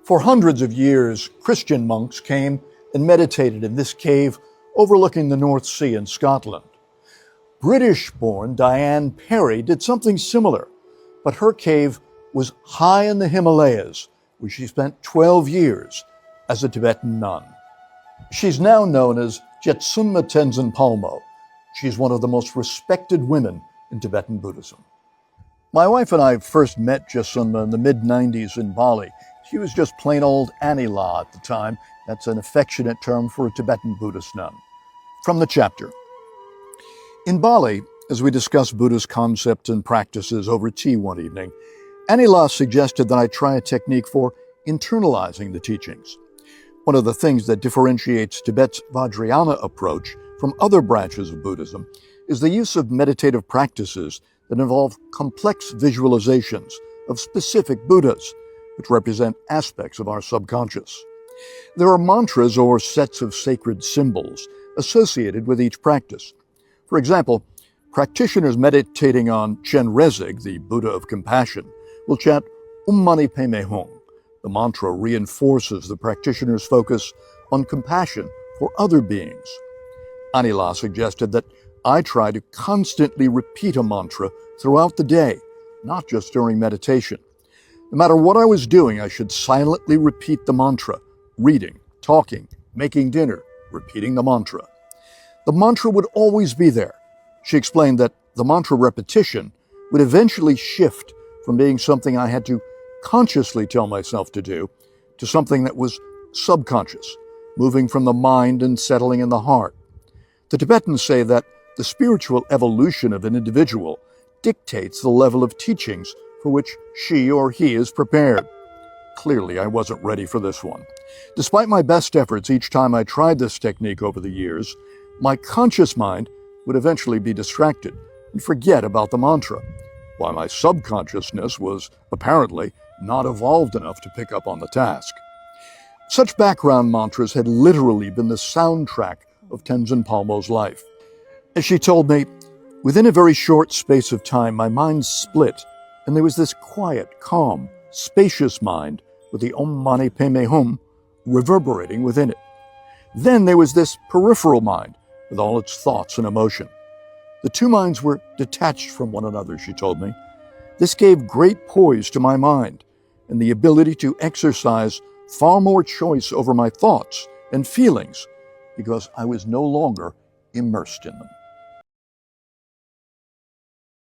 For hundreds of years, Christian monks came and meditated in this cave overlooking the North Sea in Scotland. British-born Diane Parry did something similar, but her cave was high in the Himalayas, where she spent 12 years as a Tibetan nun. She's now known as Jetsunma Tenzin Palmo. She's one of the most respected women in Tibetan Buddhism. My wife and I first met Jetsunma in the mid-90s in Bali. She was just plain old Anila at the time. That's an affectionate term for a Tibetan Buddhist nun. From the chapter. In Bali, as we discussed Buddhist concepts and practices over tea one evening, Anila suggested that I try a technique for internalizing the teachings. One of the things that differentiates Tibet's Vajrayana approach from other branches of Buddhism is the use of meditative practices that involve complex visualizations of specific Buddhas, which represent aspects of our subconscious. There are mantras or sets of sacred symbols associated with each practice. For example, practitioners meditating on Chenrezig, the Buddha of compassion, will chant Mani Padme Hum. The mantra reinforces the practitioner's focus on compassion for other beings. Anila suggested that I try to constantly repeat a mantra throughout the day, not just during meditation. No matter what I was doing, I should silently repeat the mantra, reading, talking, making dinner, repeating the mantra. The mantra would always be there. She explained that the mantra repetition would eventually shift from being something I had to consciously tell myself to do to something that was subconscious, moving from the mind and settling in the heart. The Tibetans say that the spiritual evolution of an individual dictates the level of teachings for which she or he is prepared. Clearly, I wasn't ready for this one. Despite my best efforts each time I tried this technique over the years, my conscious mind would eventually be distracted and forget about the mantra, while my subconsciousness was apparently not evolved enough to pick up on the task. Such background mantras had literally been the soundtrack of Tenzin Palmo's life. As she told me, within a very short space of time, my mind split, and there was this quiet, calm, spacious mind with the Om Mani Padme Hum reverberating within it. Then there was this peripheral mind with all its thoughts and emotion. The two minds were detached from one another, she told me. This gave great poise to my mind and the ability to exercise far more choice over my thoughts and feelings because I was no longer immersed in them.